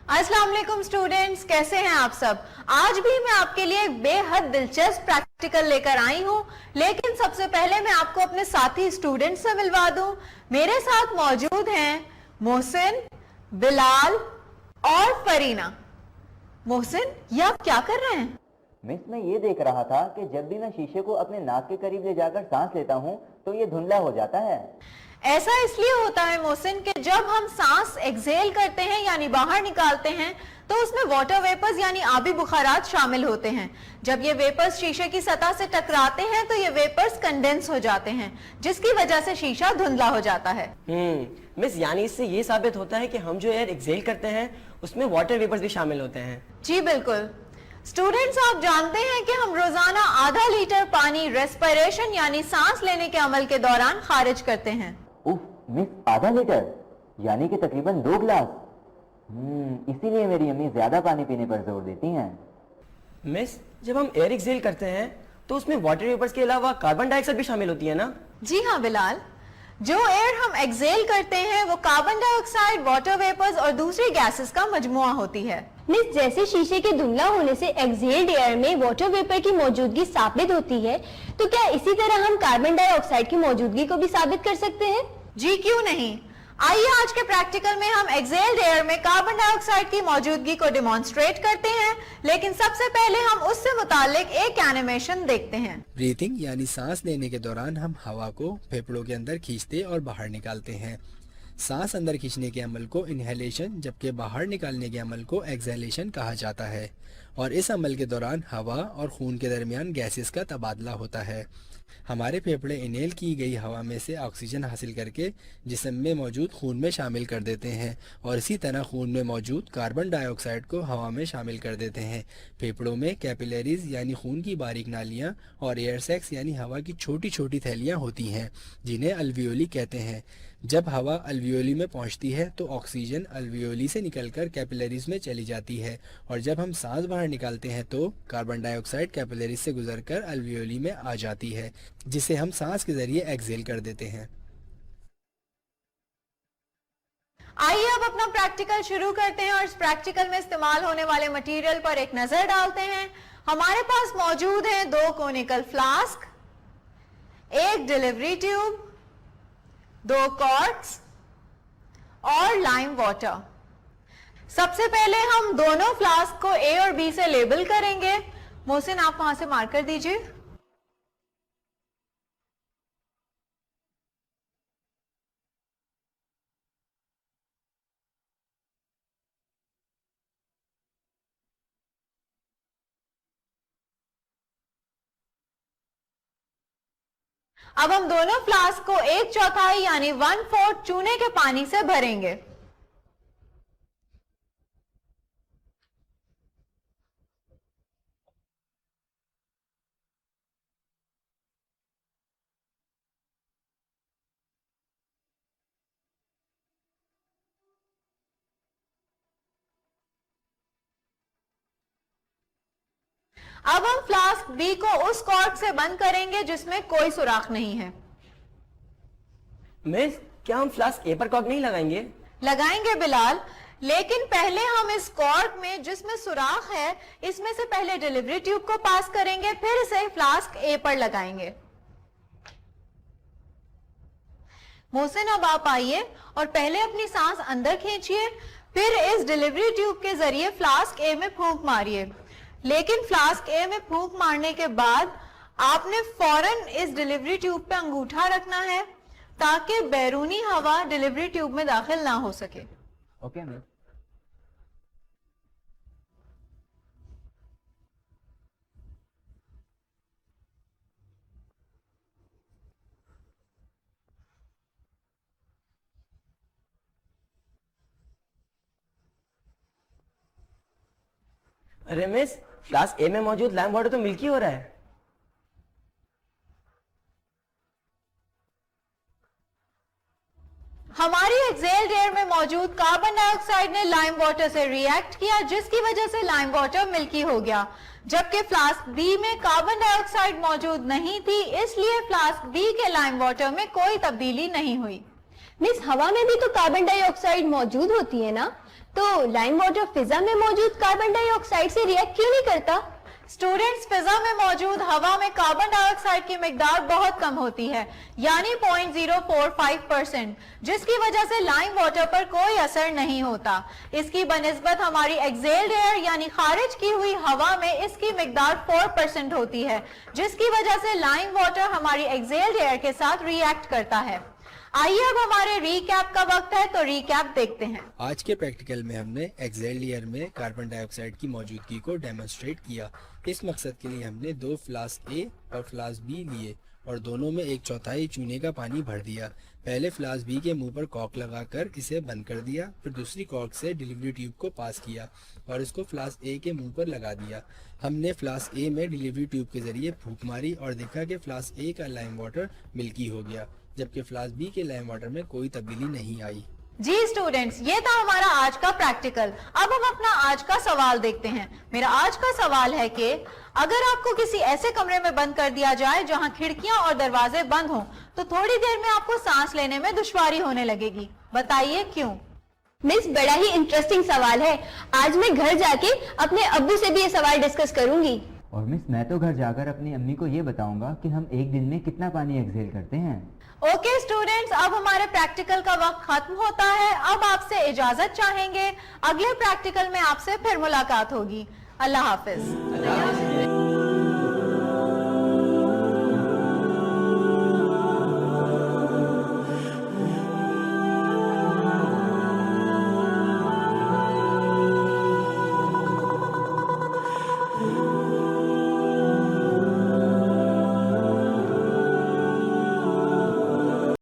अस्सलाम वालेकुम स्टूडेंट्स, कैसे हैं आप सब। आज भी मैं आपके लिए एक बेहद दिलचस्प प्रैक्टिकल लेकर आई हूं, लेकिन सबसे पहले मैं आपको अपने साथी स्टूडेंट से मिलवा दूं। मेरे साथ मौजूद हैं मोहसिन, बिलाल और फरीना। मोहसिन, ये आप क्या कर रहे हैं? मिस, मैं ये देख रहा था कि जब भी मैं शीशे को अपने नाक के करीब ले जाकर सांस लेता हूँ तो ये धुंधला हो जाता है। ऐसा इसलिए होता है मोहसिन कि जब हम सांस एक्सहेल करते हैं यानी बाहर निकालते हैं तो उसमें वाटर वेपर्स यानी आबी बुखारात शामिल होते हैं। जब ये वेपर्स शीशे की सतह से टकराते हैं तो ये वेपर्स कंडेंस हो जाते हैं, जिसकी वजह से शीशा धुंधला हो जाता है। मिस, यानी इससे ये साबित होता है कि हम जो एयर एक्सहेल करते हैं उसमें वाटर वेपर्स भी शामिल होते हैं। जी बिल्कुल। स्टूडेंट्स, आप जानते हैं कि हम रोजाना आधा लीटर पानी रेस्पिरेशन यानी सांस लेने के अमल के दौरान खारिज करते हैं। उफ मिस, आधा लीटर यानी कि तकरीबन 2 गिलास। इसीलिए मेरी अम्मी ज्यादा पानी पीने पर जोर देती हैं। मिस, जब हम एयर एक्सहेल करते हैं तो उसमें वाटर वेपर्स के अलावा कार्बन डाइऑक्साइड भी शामिल होती है ना? जी हाँ बिलाल, जो एयर हम एक्सहेल करते हैं वो कार्बन डाइऑक्साइड, वाटर वेपर्स और दूसरी गैसेस का मजमुआ होती है। मिस, जैसे शीशे के धुंधला होने से एक्सहेल्ड एयर में वाटर वेपर की मौजूदगी साबित होती है, तो क्या इसी तरह हम कार्बन डाइऑक्साइड की मौजूदगी को भी साबित कर सकते हैं? जी क्यों नहीं। आइए आज के प्रैक्टिकल में हम एक्सहेल्ड एयर में कार्बन डाइऑक्साइड की मौजूदगी को डिमॉन्स्ट्रेट करते हैं, लेकिन सबसे पहले हम उससे मुतालिक एक एनिमेशन देखते हैं। ब्रीथिंग यानी सांस लेने के दौरान हम हवा को फेफड़ों के अंदर खींचते और बाहर निकालते हैं। सांस अंदर खींचने के अमल को इनहेलेशन जबकि बाहर निकालने के अमल को एक्सहेलेशन कहा जाता है, और इस अमल के दौरान हवा और खून के दरमियान गैसेस का तबादला होता है। हमारे फेफड़े इनहेल की गई हवा में से ऑक्सीजन हासिल करके जिस्म में मौजूद खून में शामिल कर देते हैं, और इसी तरह खून में मौजूद कार्बन डाइऑक्साइड को हवा में शामिल कर देते हैं। फेफड़ों में कैपिलरीज यानी खून की बारीक नालियाँ और एयर सैक्स यानी हवा की छोटी छोटी थैलियाँ होती हैं, जिन्हें अल्वियोली कहते हैं। जब हवा अल्वियोली में पहुंचती है तो ऑक्सीजन अल्वियोली से निकलकर कैपिलरीज में चली जाती है, और जब हम सांस बाहर निकालते हैं तो कार्बन डाइऑक्साइड कैपिलरीज से गुजरकर अल्वियोली में आ जाती है, जिसे हम सांस के जरिए एक्सहेल कर देते हैं। आइए अब अपना प्रैक्टिकल शुरू करते हैं और इस प्रैक्टिकल में इस्तेमाल होने वाले मटेरियल पर एक नजर डालते हैं। हमारे पास मौजूद हैं 2 कोनिकल फ्लास्क, एक डिलीवरी ट्यूब, 2 कॉर्ड्स और लाइम वाटर। सबसे पहले हम दोनों फ्लास्क को ए और बी से लेबल करेंगे। मोहसिन, आप वहां से मार्कर दीजिए। अब हम दोनों फ्लास्क को 1/4 यानी 1/4 चूने के पानी से भरेंगे। अब हम फ्लास्क बी को उस कॉर्क से बंद करेंगे जिसमें कोई सुराख नहीं है। मिस, क्या हम फ्लास्क ए पर कॉर्क नहीं लगाएंगे? लगाएंगे बिलाल, लेकिन पहले हम इस कॉर्क में जिसमें सुराख है इसमें से पहले डिलीवरी ट्यूब को पास करेंगे, फिर इसे फ्लास्क ए पर लगाएंगे। मोहसिन, अब आप आइए और पहले अपनी सांस अंदर खींचिए, फिर इस डिलीवरी ट्यूब के जरिए फ्लास्क ए में फूंक मारिए। लेकिन फ्लास्क ए में फूंक मारने के बाद आपने फौरन इस डिलीवरी ट्यूब पे अंगूठा रखना है ताकि बैरूनी हवा डिलीवरी ट्यूब में दाखिल ना हो सके। Okay miss. अरे मिस, फ्लास्क ए में मौजूद लाइम वाटर तो मिल्की हो रहा है। हमारी एक्सहेल्ड एयर में मौजूद कार्बन डाइऑक्साइड ने लाइम वाटर से रिएक्ट किया, जिसकी वजह से लाइम वाटर मिल्की हो गया, जबकि फ्लास्क बी में कार्बन डाइऑक्साइड मौजूद नहीं थी, इसलिए फ्लास्क बी के लाइम वाटर में कोई तब्दीली नहीं हुई। मिस, हवा में भी तो कार्बन डाइऑक्साइड मौजूद होती है ना, तो लाइम वाटर फिजा में मौजूद कार्बन डाइऑक्साइड से रिएक्ट क्यों नहीं करता? स्टूडेंट्स, फिजा में मौजूद हवा में कार्बन डाइऑक्साइड की मिकदार बहुत कम होती है, यानी 0.045%, जिसकी वजह से लाइम वाटर पर कोई असर नहीं होता। इसकी बनिस्बत हमारी एक्सेल्ड एयर यानी खारिज की हुई हवा में इसकी मिकदार 4% होती है, जिसकी वजह से लाइम वाटर हमारी एक्सेल्ड एयर के साथ रिएक्ट करता है। आइए अब हमारे रिकैप का वक्त है, तो रिकैप देखते हैं। आज के प्रैक्टिकल में हमने एक्सेल्ड एयर में कार्बन डाइऑक्साइड की मौजूदगी को डेमोन्स्ट्रेट किया। इस मकसद के लिए हमने 2 फ्लास्क ए और फ्लास्क बी लिए और दोनों में 1/4 चूने का पानी भर दिया। पहले फ्लास्क बी के मुंह पर कॉर्क लगाकर इसे बंद कर दिया, फिर दूसरी कॉर्क से डिलीवरी ट्यूब को पास किया और इसको फ्लास्क ए के मुंह पर लगा दिया। हमने फ्लास्क ए में डिलीवरी ट्यूब के जरिए फूंक मारी और देखा कि फ्लास्क ए का लाइम वाटर मिल्की हो गया, जबकि फ्लास्क बी के लाइम वाटर में कोई तब्दीली नहीं आई। जी स्टूडेंट्स, ये था हमारा आज का प्रैक्टिकल। अब हम अपना आज का सवाल देखते हैं। मेरा आज का सवाल है कि अगर आपको किसी ऐसे कमरे में बंद कर दिया जाए जहां खिड़कियां और दरवाजे बंद हों, तो थोड़ी देर में आपको सांस लेने में दुश्वारी होने लगेगी। बताइए क्यों? मिस, बड़ा ही इंटरेस्टिंग सवाल है। आज मैं घर जाके अपने अब्बू से भी ये सवाल डिस्कस करूंगी। और मिस, मैं तो घर जाकर अपनी अम्मी को ये बताऊंगा कि हम एक दिन में कितना पानी एक्सेल करते हैं। ओके स्टूडेंट्स, अब हमारे प्रैक्टिकल का वक्त खत्म होता है। अब आपसे इजाजत चाहेंगे। अगले प्रैक्टिकल में आपसे फिर मुलाकात होगी। अल्लाह हाफिज।